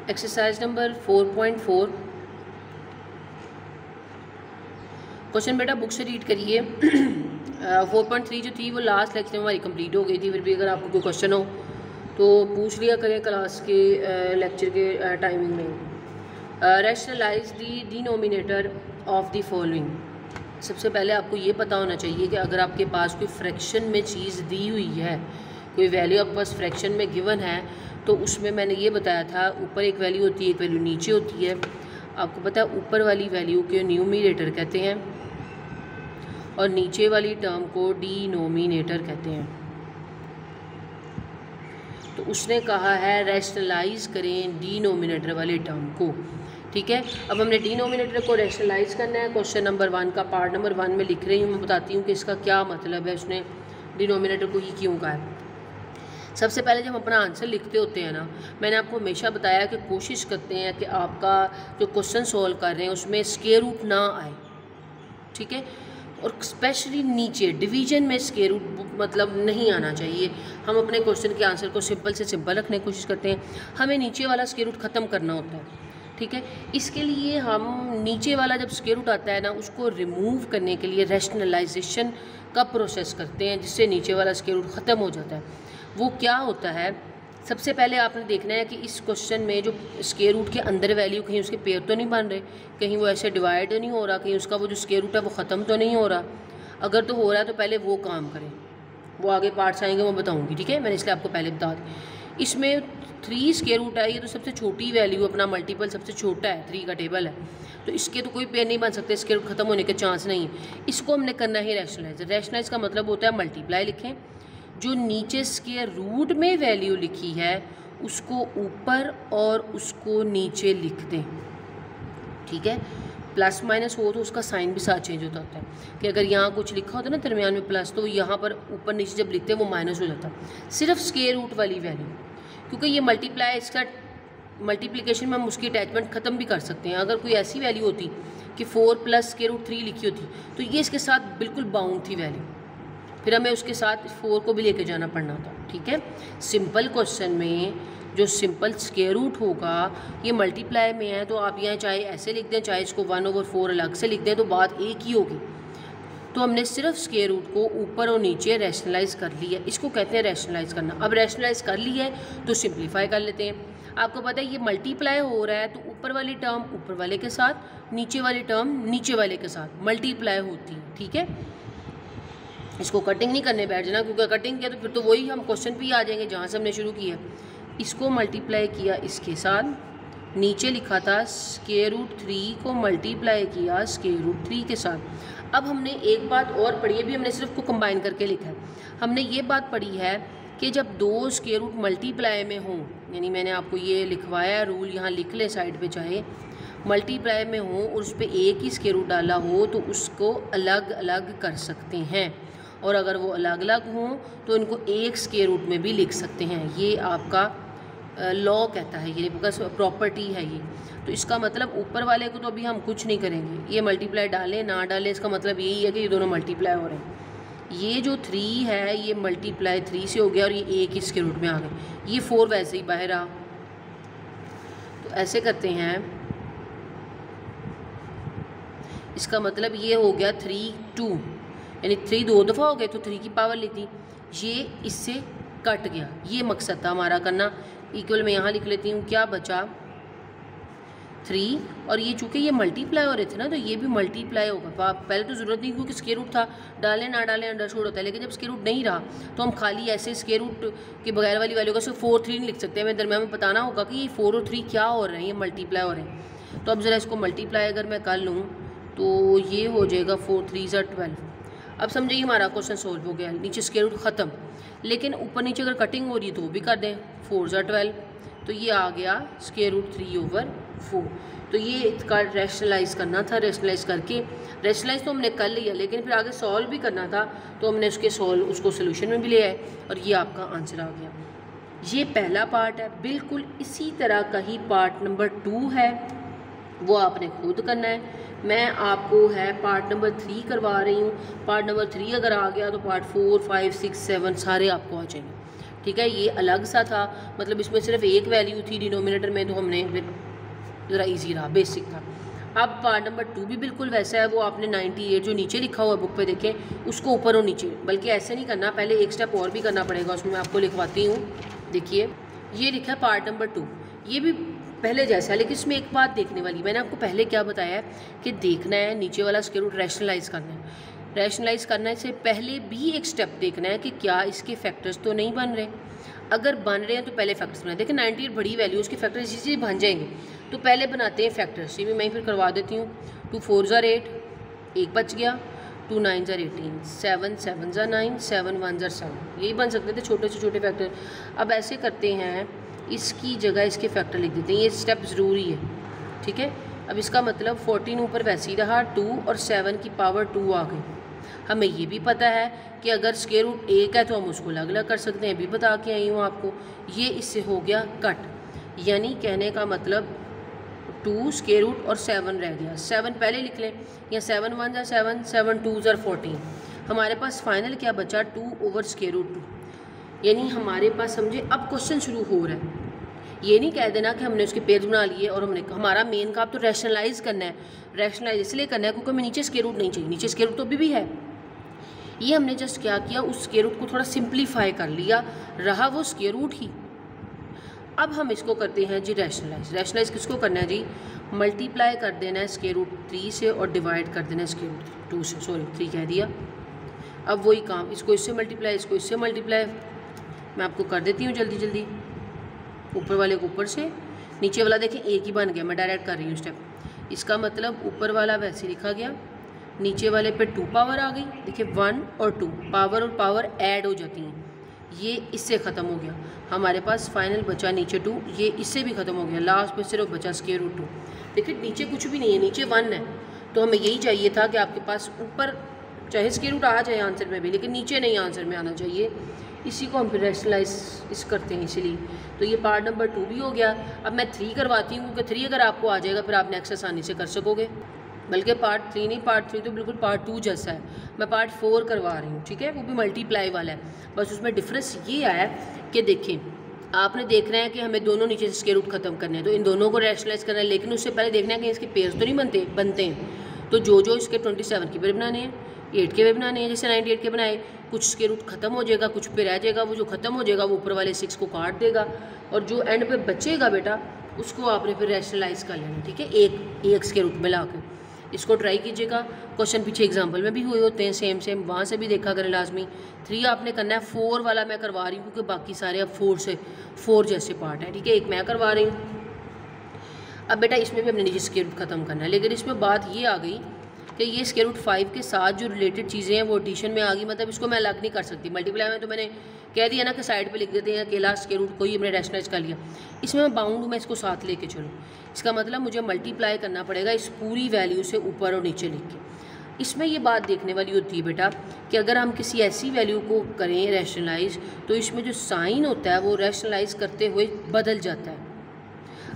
Exercise number 4.4 question बेटा book से read करिए। 4.3 जो थी वो लास्ट लेक्चर में हमारी कंप्लीट हो गई थी। फिर भी अगर आपको कोई क्वेश्चन हो तो पूछ लिया करें क्लास के लेक्चर के टाइमिंग में। Rationalise the denominator of the following. सबसे पहले आपको ये पता होना चाहिए कि अगर आपके पास कोई फ्रैक्शन में चीज़ दी हुई है, कोई वैल्यू आपके पास फ्रैक्शन में गिवन है, तो उसमें मैंने ये बताया था ऊपर एक वैल्यू होती है, एक वैल्यू नीचे होती है। आपको पता है ऊपर वाली वैल्यू के न्यूमिनेटर कहते हैं और नीचे वाली टर्म को डिनोमिनेटर कहते हैं। तो उसने कहा है रैशनलाइज करें डिनोमिनेटर वाले टर्म को। ठीक है, अब हमने डिनोमिनेटर को रैशनलाइज करना है। क्वेश्चन नंबर 1 का पार्ट नंबर 1 में लिख रही हूँ, मैं बताती हूँ कि इसका क्या मतलब है, उसने डिनोमिनेटर को ही क्यों कहा है। सबसे पहले जब हम अपना आंसर लिखते होते हैं ना, मैंने आपको हमेशा बताया कि कोशिश करते हैं कि आपका जो क्वेश्चन सॉल्व कर रहे हैं उसमें स्क्वायर रूट ना आए। ठीक है, और स्पेशली नीचे डिवीजन में स्क्वायर रूट मतलब नहीं आना चाहिए। हम अपने क्वेश्चन के आंसर को सिंपल से सिंपल रखने की कोशिश करते हैं, हमें नीचे वाला स्क्वायर रूट ख़त्म करना होता है। ठीक है, इसके लिए हम नीचे वाला जब स्क्वायर रूट आता है ना, उसको रिमूव करने के लिए रैशनलाइजेशन का प्रोसेस करते हैं, जिससे नीचे वाला स्क्वायर रूट ख़त्म हो जाता है। वो क्या होता है, सबसे पहले आपने देखना है कि इस क्वेश्चन में जो स्क्वायर रूट के अंदर वैल्यू कहीं उसके पेयर तो नहीं बन रहे, कहीं वो ऐसे डिवाइड तो नहीं हो रहा, कहीं उसका वो जो स्क्वायर रूट है वो ख़त्म तो नहीं हो रहा। अगर तो हो रहा है तो पहले वो काम करें, वो आगे पार्ट्स आएंगे वो बताऊंगी। ठीक है, मैंने इसलिए आपको पहले बता दी। इसमें 3 स्क्वायर रूट है, ये तो सबसे छोटी वैल्यू, अपना मल्टीपल सबसे छोटा है, 3 का टेबल है, तो इसके तो कोई पेयर नहीं बन सकते, स्क्वायर रूट ख़त्म होने के चांस नहीं है। इसको हमने करना है रैशनलाइज। रैशनलाइज का मतलब होता है मल्टीप्लाई लिखें, जो नीचे स्क्वायर रूट में वैल्यू लिखी है उसको ऊपर और उसको नीचे लिख दें। ठीक है, प्लस माइनस हो तो उसका साइन भी साथ चेंज होता है कि अगर यहाँ कुछ लिखा होता है ना दरमियान में प्लस, तो यहाँ पर ऊपर नीचे जब लिखते हैं वो माइनस हो जाता है। सिर्फ स्क्वायर रूट वाली वैल्यू, क्योंकि ये मल्टीप्लाई, इसका मल्टीप्लिकेशन में हम उसकी अटैचमेंट ख़त्म भी कर सकते हैं। अगर कोई ऐसी वैल्यू होती कि 4 प्लस स्क्वायर रूट 3 लिखी होती तो ये इसके साथ बिल्कुल बाउंड थी वैल्यू, फिर हमें उसके साथ 4 को भी लेके जाना पड़ना था। ठीक है, सिंपल क्वेश्चन में जो सिंपल स्क्वायर रूट होगा ये मल्टीप्लाई में है, तो आप यहाँ चाहे ऐसे लिख दें, चाहे इसको 1/4 अलग से लिख दें, तो बात एक ही होगी। तो हमने सिर्फ स्क्वायर रूट को ऊपर और नीचे रैशनलाइज कर लिया, इसको कहते हैं रैशनलाइज करना। अब रैशनलाइज कर लिया है तो सिंप्लीफाई कर लेते हैं। आपको पता है ये मल्टीप्लाई हो रहा है, तो ऊपर वाली टर्म ऊपर वाले के साथ, नीचे वाली टर्म नीचे वाले के साथ मल्टीप्लाई होती है। ठीक है, इसको कटिंग नहीं करने बैठ जाना, क्योंकि कटिंग किया तो फिर तो वही हम क्वेश्चन पे ही आ जाएंगे जहाँ से हमने शुरू किया। इसको मल्टीप्लाई किया इसके साथ, नीचे लिखा था स्क्वायर रूट 3 को मल्टीप्लाई किया स्क्वायर रूट 3 के साथ। अब हमने एक बात और पढ़ी है, भी हमने सिर्फ को कंबाइन करके लिखा है। हमने ये बात पढ़ी है कि जब 2 स्क्वायर रूट मल्टीप्लाई में हों, यानी मैंने आपको ये लिखवाया रूल, यहाँ लिख लें साइड पे, चाहे मल्टीप्लाई में हो और उस पर एक ही स्क्वायर रूट डाला हो तो उसको अलग अलग कर सकते हैं, और अगर वो अलग अलग हों तो इनको एक स्क्वायर रूट में भी लिख सकते हैं। ये आपका लॉ कहता है, ये बिकॉज प्रॉपर्टी है ये। तो इसका मतलब ऊपर वाले को तो अभी हम कुछ नहीं करेंगे, ये मल्टीप्लाई डालें ना डालें, इसका मतलब यही है कि ये दोनों मल्टीप्लाई हो रहे हैं। ये जो 3 है ये मल्टीप्लाई 3 से हो गया और ये एक ही स्क्वायर रूट में आ गए, ये 4 वैसे ही बाहर आ। तो ऐसे करते हैं, इसका मतलब ये हो गया 3 2, यानी 3 2 दफ़ा हो गए तो 3 की पावर लिख दी, ये इससे कट गया। ये मकसद था हमारा करना। इक्वल में यहाँ लिख लेती हूँ, क्या बचा 3, और ये चूँकि ये मल्टीप्लाई हो रहे थे ना तो ये भी मल्टीप्लाई होगा। पहले तो ज़रूरत नहीं, क्योंकि स्क्वायर रूट था, डालें ना डालें अंडरस्टूड होता है, लेकिन जब स्क्वायर रूट नहीं रहा तो हम खाली ऐसे स्क्वायर रूट के बगैर वाली वैल्यू का सिर्फ 4 3 नहीं लिख सकते। हमें दरम्यान में बताना होगा कि ये 4 और 3 क्या हो रहे हैं, ये मल्टीप्लाई हो रहे हैं। तो अब ज़रा इसको मल्टीप्लाई अगर मैं कर लूँ तो ये हो जाएगा 4 3 12। अब समझिए हमारा क्वेश्चन सोल्व हो गया, नीचे स्क्वायर रूट ख़त्म। लेकिन ऊपर नीचे अगर कटिंग हो रही है तो वो भी कर दें, 4 12, तो ये आ गया स्क्वायर रूट 3/4। तो ये इसका रैशनलाइज करना था। रैशनलाइज करके, रैशनलाइज तो हमने कर लिया, लेकिन फिर आगे सॉल्व भी करना था, तो हमने उसको सोल्यूशन में भी ले आए और ये आपका आंसर आ गया। ये पहला पार्ट है। बिल्कुल इसी तरह का ही पार्ट नंबर 2 है, वो आपने खुद करना है। मैं आपको है पार्ट नंबर 3 करवा रही हूँ। पार्ट नंबर 3 अगर आ गया तो पार्ट 4 5 6 7 सारे आपको आ जाएंगे। ठीक है, ये अलग सा था, मतलब इसमें सिर्फ एक वैल्यू थी डिनोमिनेटर में, तो हमने फिर ज़रा ईजी रहा, बेसिक था। अब पार्ट नंबर 2 भी बिल्कुल वैसा है, वो आपने 98 जो नीचे लिखा हुआ बुक पे देखें उसको ऊपर और नीचे, बल्कि ऐसे नहीं करना, पहले एक स्टेप और भी करना पड़ेगा, उसमें मैं आपको लिखवाती हूँ। देखिए ये लिखा है पार्ट नंबर 2, ये भी पहले जैसा है, लेकिन इसमें एक बात देखने वाली, मैंने आपको पहले क्या बताया है कि देखना है नीचे वाला स्क्वायर रूट रैशनलाइज करना है। रैशनलाइज करने से पहले भी एक स्टेप देखना है कि क्या इसके फैक्टर्स तो नहीं बन रहे। अगर बन रहे हैं तो पहले फैक्टर्स बनाए। देखिए 98 बड़ी वैल्यू, उसके फैक्टर्स इसी बन जाएंगे, तो पहले बनाते हैं फैक्टर्स। ये भी मैं फिर करवा देती हूँ। 2 4 ज़ा 8, एक बच गया, 2 9 ज़ा 18, 7 7 ज़ा 9, 7 1 ज़ा 7, यही बन सकते थे छोटे से छोटे फैक्टर। अब ऐसे करते हैं, इसकी जगह इसके फैक्टर लिख देते हैं, ये स्टेप ज़रूरी है, ठीक है। अब इसका मतलब 14 ऊपर वैसे ही रहा, 2 और 7 की पावर 2 आ गई। हमें ये भी पता है कि अगर स्क्वायर रूट 1 है तो हम उसको अलग अलग कर सकते हैं, भी बता के आई हूँ आपको। ये इससे हो गया कट, यानी कहने का मतलब 2 स्क्वायर रूट और 7 रह गया। 7 पहले लिख लें, या 7 1 ज़ा 7, 7 2 ज़ा 14। हमारे पास फाइनल क्या बचा, 2 ओवर स्क्वायर रूट 2। यानी हमारे पास समझे अब क्वेश्चन शुरू हो रहा है। ये नहीं कह देना कि हमने उसके पेज बना लिए और हमने, हमारा मेन काम तो रैशनलाइज करना है। रैशनलाइज इसलिए करना है क्योंकि हमें नीचे स्क्वायर रूट नहीं चाहिए, नीचे स्क्वायर रूट तो अभी भी है। ये हमने जस्ट क्या किया, उस स्क्वायर रूट को थोड़ा सिंप्लीफाई कर लिया, रहा वो स्क्वायर रूट ही। अब हम इसको करते हैं जी रैशनलाइज। रैशनलाइज किसको करना है जी, मल्टीप्लाई कर देना है स्क्वायर रूट 3 से और डिवाइड कर देना है स्क्वायर रूट 2 से, सॉरी 3 कह दिया। अब वही काम, इसको इससे मल्टीप्लाई, इसको इससे मल्टीप्लाई, मैं आपको कर देती हूँ जल्दी जल्दी। ऊपर वाले को ऊपर से, नीचे वाला देखें एक ही बन गया, मैं डायरेक्ट कर रही हूँ स्टेप। इसका मतलब ऊपर वाला वैसे लिखा गया, नीचे वाले पे 2 पावर आ गई। देखिए 1 और 2 पावर और पावर ऐड हो जाती हैं, ये इससे ख़त्म हो गया। हमारे पास फाइनल बचा नीचे 2, ये इससे भी ख़त्म हो गया, लास्ट में सिर्फ बचा स्क्वायर रूट 2। देखिए नीचे कुछ भी नहीं है, नीचे 1 है, तो हमें यही चाहिए था कि आपके पास ऊपर चाहे स्क्वायर रूट आ जाए आंसर में भी, लेकिन नीचे नहीं आंसर में आना चाहिए। इसी को हम फिर रैशनलाइज इस करते हैं, इसीलिए। तो ये पार्ट नंबर 2 भी हो गया। अब मैं 3 करवाती हूँ, क्योंकि 3 अगर आपको आ जाएगा फिर आप नेक्स्ट आसानी से कर सकोगे। बल्कि पार्ट 3 नहीं, पार्ट 3 तो बिल्कुल पार्ट 2 जैसा है। मैं पार्ट 4 करवा रही हूँ, ठीक है, वो भी मल्टीप्लाई वाला है। बस उसमें डिफरेंस ये आया कि देखें, आपने देखना है कि हमें दोनों नीचे से स्क्वायर रूट खत्म करने हैं, तो इन दोनों को रैशनलाइज करना है, लेकिन उससे पहले देखना है कि इसके पेयर्स तो नहीं बनते हैं। तो जो इसके 27 के पेयर बनाने हैं, 8 के भी बनाने हैं, जैसे 98 के बनाए, कुछ स्क्वायर रूट खत्म हो जाएगा, कुछ पे रह जाएगा, वो जो खत्म हो जाएगा वो ऊपर वाले 6 को काट देगा, और जो एंड पे बचेगा बेटा उसको आपने फिर रैशनलाइज कर लेना, ठीक है, एक स्क्वायर रूट में ला के। इसको ट्राई कीजिएगा, क्वेश्चन पीछे एग्जाम्पल में भी हुए होते हैं सेम वहाँ से भी देखा करें लाजमी। 3 आपने करना है, 4 वाला मैं करवा रही हूँ क्योंकि बाकी सारे अब 4 जैसे पार्ट है, ठीक है, एक मैं करवा रही हूँ। अब बेटा इसमें भी हमने नीचे स्क्वायर रूट खत्म करना है, लेकिन इसमें बात ये आ गई कि ये स्क्वायर रूट 5 के साथ जो रिलेटेड चीज़ें हैं वो एडिशन में आ गई, मतलब इसको मैं अलग नहीं कर सकती। मल्टीप्लाई में तो मैंने कह दिया ना कि साइड पे लिख देते हैं अकेला स्क्वायर रूट को ही हमने रैशनलाइज कर लिया। इसमें मैं बाउंड हूँ, मैं इसको साथ लेके चलूँ, इसका मतलब मुझे मल्टीप्लाई करना पड़ेगा इस पूरी वैल्यू से ऊपर और नीचे लिख के। इसमें ये बात देखने वाली होती है बेटा कि अगर हम किसी ऐसी वैल्यू को करें रैशनलाइज, तो इसमें जो साइन होता है वो रैशनलाइज करते हुए बदल जाता है।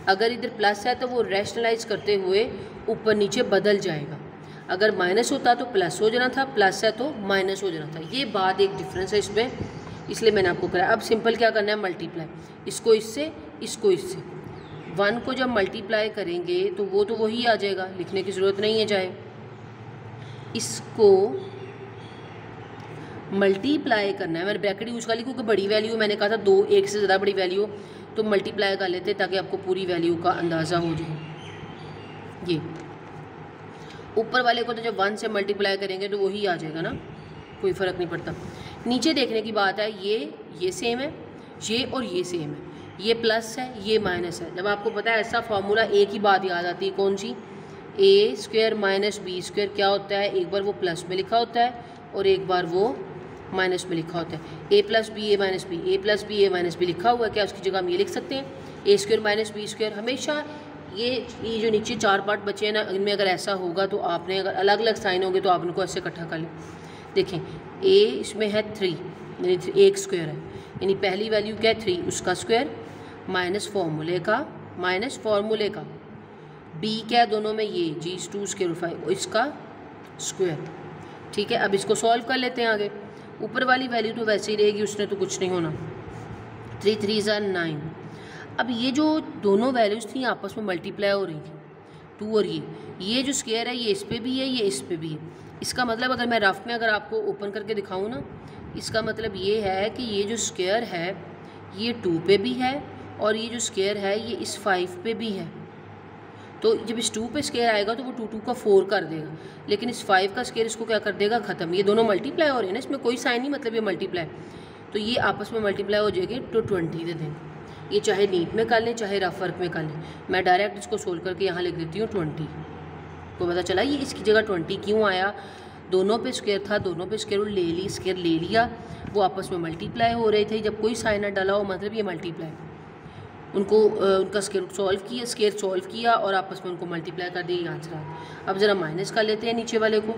अगर इधर प्लस है तो वो रैशनलाइज करते हुए ऊपर नीचे बदल जाएगा, अगर माइनस होता तो प्लस हो जाना था, प्लस है तो माइनस हो जाना था। ये बात एक डिफरेंस है इसमें, इसलिए मैंने आपको कराया। अब सिंपल क्या करना है, मल्टीप्लाई, इसको इससे, इसको इससे। 1 को जब मल्टीप्लाई करेंगे तो वो तो वही आ जाएगा, लिखने की ज़रूरत नहीं है। चाहे इसको मल्टीप्लाई करना है, मैंने ब्रैकेट यूज़ कर ली क्योंकि बड़ी वैल्यू, मैंने कहा था 2 1 से ज़्यादा बड़ी वैल्यू तो मल्टीप्लाई कर लेते ताकि आपको पूरी वैल्यू का अंदाज़ा हो जाए। ये ऊपर वाले को तो जब 1 से मल्टीप्लाई करेंगे तो वही आ जाएगा ना, कोई फ़र्क नहीं पड़ता। नीचे देखने की बात है, ये सेम है, ये और ये सेम है, ये प्लस है, ये माइनस है। जब आपको पता है ऐसा फार्मूला, एक ही बात याद आती है, कौन सी, ए स्क्वायर माइनस बी स्क्वायर क्या होता है, एक बार वो प्लस में लिखा होता है और एक बार वो माइनस में लिखा होता है। ए प्लस बी ए माइनस बी, ए प्लस बी ए माइनस बी लिखा हुआ है, क्या उसकी जगह हम ये लिख सकते हैं, ए स्क्वायर माइनस बी स्क्वायर। हमेशा ये जो नीचे 4 पार्ट बचे हैं ना, इनमें अगर ऐसा होगा तो आपने, अगर अलग अलग साइन होंगे तो आप इनको ऐसे इकट्ठा कर लें। देखें ए इसमें है 3, यानी 1 स्क्वायर है, यानी पहली वैल्यू क्या है 3, उसका स्क्वायर माइनस फार्मूले का, बी क्या है दोनों में, ये जी 2 स्क्वायर 5 इसका स्क्वायर, ठीक है। अब इसको सॉल्व कर लेते हैं आगे। ऊपर वाली वैल्यू तो वैसे ही रहेगी, उसने तो कुछ नहीं होना, 3 3 ज़ा 9। अब ये जो दोनों वैल्यूज़ थी आपस में मल्टीप्लाई हो रही थी, 2 और ये जो स्क्वायर है ये इस पे भी है, ये इस पे भी है। इसका मतलब अगर मैं रफ में अगर आपको ओपन करके दिखाऊं ना, इसका मतलब ये है कि ये जो स्क्वायर है ये 2 पे भी है और ये जो स्क्वायर है ये इस 5 पे भी है। तो जब इस 2 पे स्क्वायर आएगा तो वो 2 2 का 4 कर देगा, लेकिन इस 5 का स्क्वायर इसको क्या कर देगा, ख़त्म। ये दोनों मल्टीप्लाई हो रहे हैं ना, इसमें कोई साइन नहीं, मतलब ये मल्टीप्लाई, तो ये आपस में मल्टीप्लाई हो जाएगी तो 20 दे देंगे। ये चाहे नीट में कर लें चाहे रफ वर्क में कर लें। मैं डायरेक्ट इसको सोल्व करके यहाँ लिख देती हूँ 20। को पता चला ये इसकी जगह 20 क्यों आया, दोनों पे स्क्वायर था, दोनों पे स्क्वायर रूट ले ली, स्क्वायर ले लिया, वो आपस में मल्टीप्लाई हो रहे थे। जब कोई साइन ना डाला हो मतलब ये मल्टीप्लाई, उनको उनका स्क्वायर रूट सॉल्व किया, स्क्वायर सॉल्व किया और आपस में उनको मल्टीप्लाई कर दिया, ये आंसर आ गया। अब ज़रा माइनस कर लेते हैं नीचे वाले को,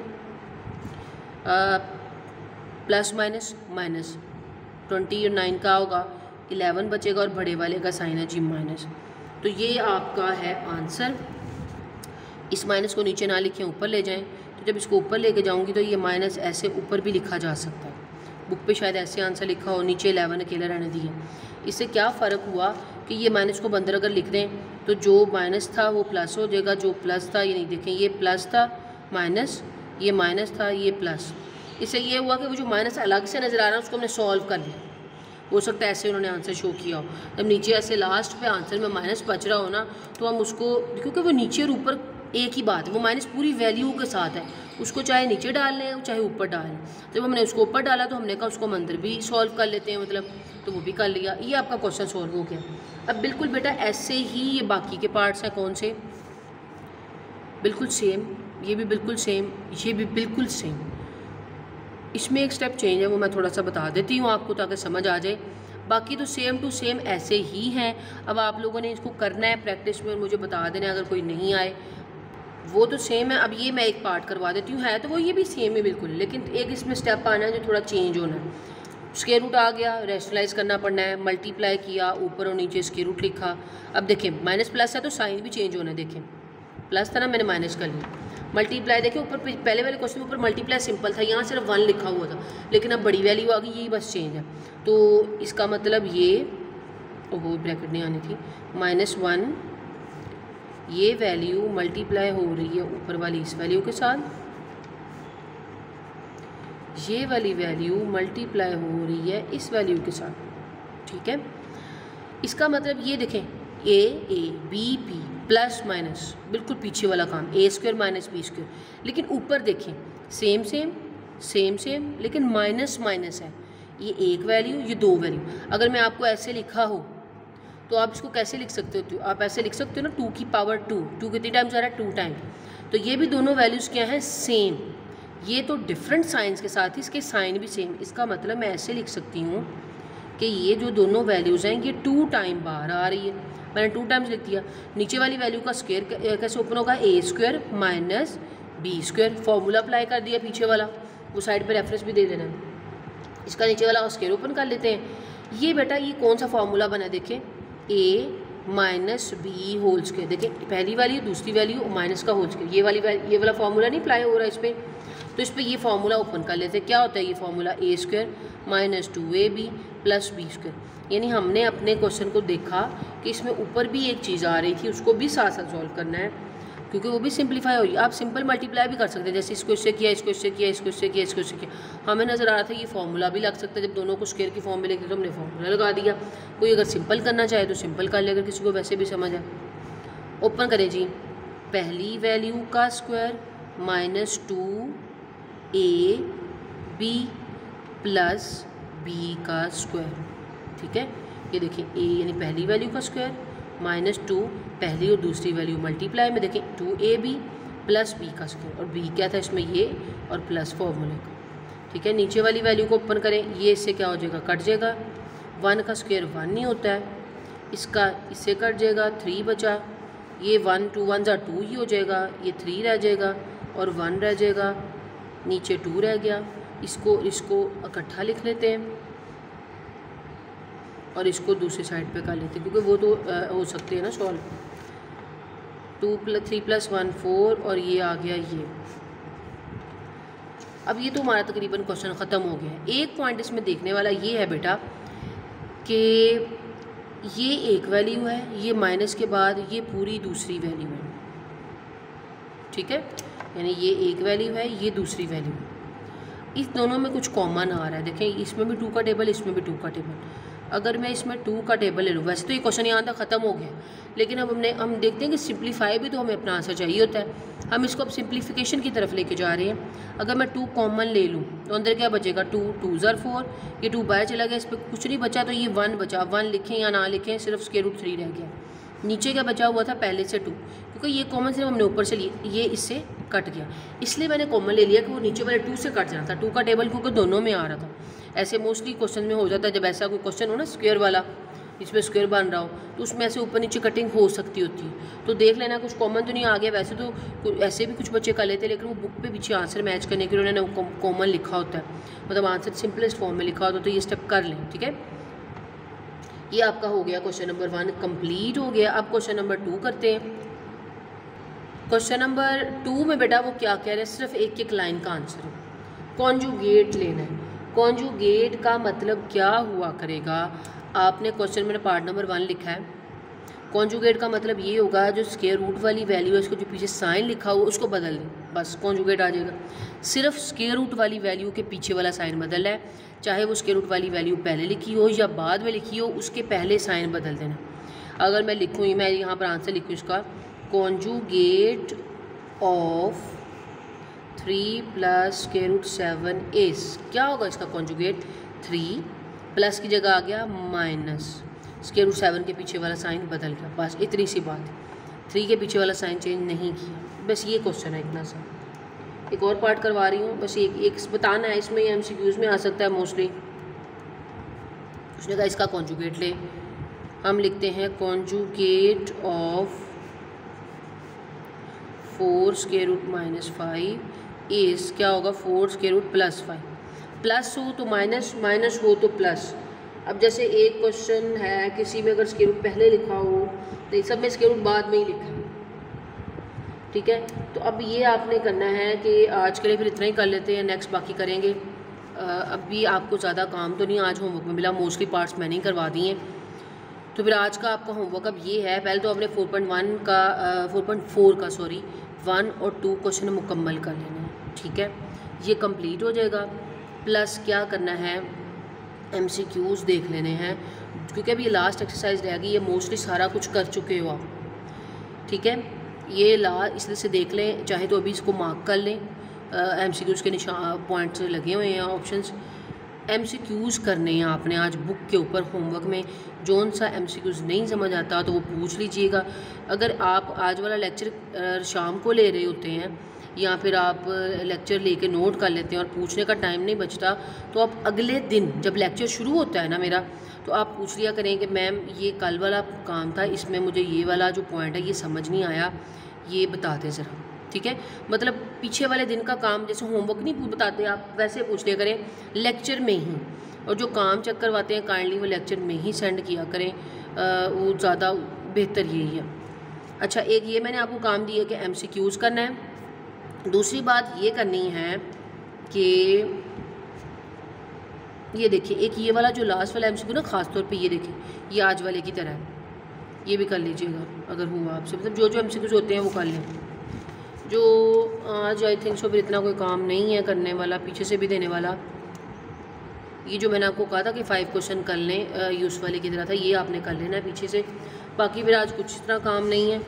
प्लस माइनस माइनस 20 और 9 का होगा 11 बचेगा और बड़े वाले का साइन है जी माइनस। तो ये आपका है आंसर। इस माइनस को नीचे ना लिखें, ऊपर ले जाएं, तो जब इसको ऊपर लेके जाऊंगी तो ये माइनस ऐसे ऊपर भी लिखा जा सकता है। बुक पे शायद ऐसे आंसर लिखा हो, नीचे 11 अकेला रहने दिया। इससे क्या फ़र्क हुआ कि ये माइनस को बंदर अगर लिख दें तो जो माइनस था वो प्लस हो जाएगा, जो प्लस था ये नहीं, देखें ये प्लस था माइनस, ये माइनस था ये प्लस। इससे ये हुआ कि वो जो माइनस अलग से नज़र आ रहा है उसको हमने सॉल्व कर लिया। हो सकता है ऐसे उन्होंने आंसर शो किया हो, जब नीचे ऐसे लास्ट पे आंसर में माइनस बच रहा हो ना तो हम उसको, क्योंकि वो नीचे और ऊपर एक ही बात है, वो माइनस पूरी वैल्यू के साथ है, उसको चाहे नीचे डाल लें चाहे ऊपर डाल लें। जब हमने उसको ऊपर डाला तो हमने कहा उसको हम अंदर भी सॉल्व कर लेते हैं, मतलब तो वो भी कर लिया। ये आपका क्वेश्चन सॉल्व हो गया। अब बिल्कुल बेटा ऐसे ही ये बाकी के पार्ट्स हैं, कौन से, बिल्कुल सेम, ये भी बिल्कुल सेम, ये भी बिल्कुल सेम। इसमें एक स्टेप चेंज है, वो मैं थोड़ा सा बता देती हूँ आपको ताकि समझ आ जाए। बाकी तो सेम टू सेम ऐसे ही हैं। अब आप लोगों ने इसको करना है प्रैक्टिस में और मुझे बता देना अगर कोई नहीं आए। वो तो सेम है। अब ये मैं एक पार्ट करवा देती हूँ, है तो वो ये भी सेम है बिल्कुल, लेकिन एक इसमें स्टेप आना है जो थोड़ा चेंज होना है। स्क्वायर रूट आ गया, रेशनलाइज करना पड़ना है, मल्टीप्लाई किया, ऊपर और नीचे स्क्वायर रूट लिखा। अब देखें माइनस प्लस है तो साइन भी चेंज होना है, देखें प्लस था ना, मैंने माइनस कर लिया। मल्टीप्लाई देखें ऊपर पहले वाले क्वेश्चन में ऊपर मल्टीप्लाई सिंपल था, यहाँ सिर्फ 1 लिखा हुआ था, लेकिन अब बड़ी वैल्यू आ गई, यही बस चेंज है। तो इसका मतलब ये, ओहो ब्रैकेट नहीं आनी थी, -1 ये वैल्यू मल्टीप्लाई हो रही है ऊपर वाली इस वैल्यू के साथ, ये वाली वैल्यू मल्टीप्लाई हो रही है इस वैल्यू के साथ, ठीक है। इसका मतलब ये देखें A B P plus minus, बिल्कुल पीछे वाला काम, A square minus B square, लेकिन ऊपर देखें सेम सेम सेम सेम, लेकिन माइनस माइनस है, ये एक वैल्यू ये दो वैल्यू। अगर मैं आपको ऐसे लिखा हो तो आप इसको कैसे लिख सकते हो, आप ऐसे लिख सकते हो ना 2 की पावर 2 कितनी टाइम्स आ रहा है 2 टाइम। तो ये भी दोनों वैल्यूज़ क्या हैं, सेम। ये तो डिफरेंट साइंस के साथ ही इसके साइन भी सेम। इसका मतलब मैं ऐसे लिख सकती हूँ कि ये जो दोनों वैल्यूज़ हैं ये 2 टाइम बाहर आ रही है, मैंने 2 टाइम्स लिख दिया। नीचे वाली वैल्यू का स्क्वायर कैसे ओपन होगा, A square minus B square, formula apply कर दिया पीछे वाला, वो साइड पे रेफरेंस भी दे देना। इसका नीचे वाला स्क्वायर ओपन कर लेते हैं। ये बेटा ये कौन सा फॉर्मूला बना, देखें ए माइनस बी होल स्क्वायर, देखें पहली वैल्यू दूसरी वैल्यू माइनस का होल स्क्वायर, ये वाला फॉर्मूला नहीं अप्लाई हो रहा इस पर, तो इस पर ये फार्मूला ओपन कर लेते हैं। क्या होता है ये formula, A square minus 2ab plus B square. यानी हमने अपने क्वेश्चन को देखा कि इसमें ऊपर भी एक चीज़ आ रही थी, उसको भी साथ साथ सॉल्व करना है क्योंकि वो भी सिंपलीफाई हो रही है। आप सिंपल मल्टीप्लाई भी कर सकते हैं, जैसे इसको इससे किया, इसको इससे किया, इसको इससे किया, इसको इससे किया। हमें नज़र आ रहा था ये फार्मूला भी लग सकता है, जब दोनों को स्क्वायर की फॉर्म में लिखे तो हमने फार्मूला लगा दिया। कोई अगर सिंपल करना चाहे तो सिंपल कर ले, अगर किसी को वैसे भी समझ आए। ओपन करें जी, पहली वैल्यू का square minus 2ab plus B का स्क्वायर, ठीक है। ये देखिए ए यानी पहली वैल्यू का स्क्वायर माइनस 2 पहली और दूसरी वैल्यू मल्टीप्लाई में, देखें 2ab प्लस बी का स्क्वायर, और बी क्या था इसमें ये और प्लस फॉर्मूले का, ठीक है। नीचे वाली वैल्यू को ओपन करें, ये इससे क्या हो जाएगा, कट जाएगा। 1 का स्क्वायर 1 नहीं होता है, इसका इससे कट जाएगा, 3 बचा। ये 1 2 1 जा 2 ही हो जाएगा, ये 3 रह जाएगा और 1 रह जाएगा, नीचे 2 रह गया। इसको इकट्ठा लिख लेते हैं और इसको दूसरी साइड पे कर लेते हैं क्योंकि वो तो हो सकते हैं ना सॉल्व। 2 + 3 + 1 4 और ये आ गया ये। अब ये तो हमारा तकरीबन क्वेश्चन ख़त्म हो गया है। एक पॉइंट इसमें देखने वाला ये है बेटा, कि ये एक वैल्यू है, ये माइनस के बाद ये पूरी दूसरी वैल्यू है, ठीक है, यानी ये एक वैल्यू है, ये दूसरी वैल्यू है। इस दोनों में कुछ कॉमन आ रहा है, देखें इसमें भी 2 का टेबल, इसमें भी 2 का टेबल। अगर मैं इसमें 2 का टेबल ले लूँ, वैसे तो ये क्वेश्चन यहाँ तक ख़त्म हो गया, लेकिन अब हम देखते हैं कि सिंप्लीफाई भी तो हमें अपना आंसर चाहिए होता है। हम इसको अब सिंप्लीफिकेशन की तरफ लेके जा रहे हैं। अगर मैं 2 कॉमन ले लूँ तो अंदर क्या बचेगा, 2 2 ज़र 4, ये 2 बाहर चला गया, इस पर कुछ नहीं बचा, तो ये 1 बचा। 1 लिखें या ना लिखें, सिर्फ स्क्वायर रूट 3 रह गया। नीचे क्या बचा हुआ था पहले से 2, क्योंकि ये कॉमन सिर्फ हमने ऊपर से लिए, ये इससे कट गया, इसलिए मैंने कॉमन ले लिया कि वो नीचे वाले 2 से कट जाना था। 2 का टेबल क्योंकि दोनों में आ रहा था। ऐसे मोस्टली क्वेश्चन में हो जाता है, जब ऐसा कोई क्वेश्चन हो ना स्क्वायर वाला, इसमें स्क्वायर बन रहा हो, तो उसमें ऐसे ऊपर नीचे कटिंग हो सकती होती है। तो देख लेना कुछ कॉमन तो नहीं आ गया। वैसे तो ऐसे भी कुछ बच्चे कर लेते हैं, लेकिन वो बुक पे पीछे आंसर मैच करने के लिए उन्होंने कॉमन लिखा होता है, मतलब आंसर सिंपलेस्ट फॉर्म में लिखा होता है, तो ये स्टेप कर लें, ठीक है। ये आपका हो गया क्वेश्चन नंबर 1 कंप्लीट हो गया। अब क्वेश्चन नंबर 2 करते हैं। क्वेश्चन नंबर 2 में बेटा वो क्या कह रहे हैं, सिर्फ एक एक लाइन का आंसर है, कॉन्जुगेट लेना है। कॉन्जुगेट का मतलब क्या हुआ करेगा, आपने क्वेश्चन में पार्ट नंबर 1 लिखा है। कॉन्जुगेट का मतलब ये होगा जो स्क्वायर रूट वाली वैल्यू है, उसको जो पीछे साइन लिखा हो उसको बदल दें, बस कॉन्जुगेट आ जाएगा। सिर्फ स्क्वायर रूट वाली वैल्यू के पीछे वाला साइन बदल है, चाहे वो स्क्वायर रूट वाली वैल्यू पहले लिखी हो या बाद में लिखी हो, उसके पहले साइन बदल देना। अगर मैं लिखूँ, मैं यहाँ पर आंसर लिखूँ इसका, conjugate of 3 plus square root 7 is, क्या होगा इसका कॉन्जुगेट, 3 प्लस की जगह आ गया माइनस, स्क्वायर रूट 7 के पीछे वाला साइन बदल गया, बस इतनी सी बात। 3 के पीछे वाला साइन चेंज नहीं किया, बस ये क्वेश्चन है इतना सा। एक और पार्ट करवा रही हूँ, बस एक बताना है, इसमें MCQs में आ सकता है मोस्टली। उसने कहा इसका कॉन्जुगेट ले, हम लिखते हैं conjugate of 4 square root minus 5 is, क्या होगा, 4 स्क्वायर रूट प्लस 5। प्लस हो तो माइनस, माइनस हो तो प्लस। अब जैसे एक क्वेश्चन है, किसी में अगर स्क्वायर रूट पहले लिखा हो तो सब में स्क्वायर रूट बाद में ही लिखा है, ठीक है। तो अब ये आपने करना है कि आज के लिए फिर इतना ही कर लेते हैं, नेक्स्ट बाकी करेंगे। अभी आपको ज़्यादा काम तो नहीं आज होमवर्क में मिला, मोस्टली पार्ट्स मैंने ही करवा दिए हैं। तो फिर आज का आपका होमवर्क अब ये है, पहले तो आपने 4.1 का 4.4 का 1 और 2 क्वेश्चन मुकम्मल कर लेना है, ठीक है, ये कंप्लीट हो जाएगा। प्लस क्या करना है, MCQs देख लेने हैं, क्योंकि अभी लास्ट एक्सरसाइज रहेगी, ये मोस्टली सारा कुछ कर चुके हो आप, ठीक है। ये इसलिए से देख लें, चाहे तो अभी इसको मार्क कर लें, MCQs के निशान पॉइंट्स लगे हुए हैं, ऑप्शंस MCQs करने हैं आपने आज बुक के ऊपर होमवर्क में। जौन सा MCQs नहीं समझ आता तो वो पूछ लीजिएगा। अगर आप आज वाला लेक्चर शाम को ले रहे होते हैं या फिर आप लेक्चर लेके नोट कर लेते हैं और पूछने का टाइम नहीं बचता, तो आप अगले दिन जब लेक्चर शुरू होता है ना मेरा, तो आप पूछ लिया करें कि मैम ये कल वाला काम था, इसमें मुझे ये वाला जो पॉइंट है ये समझ नहीं आया, ये बता दें ज़रा, ठीक है। मतलब पीछे वाले दिन का काम जैसे होमवर्क नहीं बताते आप, वैसे पूछ लिया करें लेक्चर में ही, और जो काम चेक करवाते हैं काइंडली वो लेक्चर में ही सेंड किया करें, वो ज़्यादा बेहतर यही है। अच्छा, एक ये मैंने आपको काम दिया कि MCQs करना है। दूसरी बात ये करनी है कि ये देखिए, एक ये वाला जो लास्ट वाला MCQ ना, ख़ास तौर पे ये देखिए, ये आज वाले की तरह है, ये भी कर लीजिएगा अगर हुआ आपसे, मतलब जो MCQs होते हैं वो कर लें। जो आज आई थिंक सो फिर इतना कोई काम नहीं है करने वाला, पीछे से भी देने वाला। ये जो मैंने आपको कहा था कि 5 क्वेश्चन कर लें, यूस वाले की तरह था, ये आपने कर लेना है पीछे से। बाकी फिर आज कुछ इतना काम नहीं है।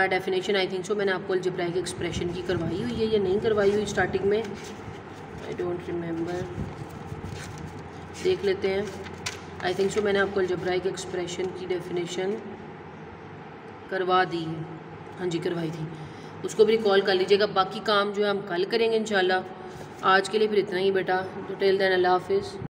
डेफिनेशन आई थिंक सो मैंने आपको अलजेब्राइक एक्सप्रेशन की करवाई हुई है या नहीं करवाई हुई स्टार्टिंग में, आई डोंट रिमेंबर, देख लेते हैं। आई थिंक सो मैंने आपको अलजेब्राइक एक्सप्रेशन की डेफिनेशन करवा दी है, हाँ जी करवाई थी, उसको भी रिकॉल कर लीजिएगा। बाकी काम जो है हम कल करेंगे इंशाल्लाह। आज के लिए फिर इतना ही बेटा, तो टिल देन अल्लाह हाफिज़।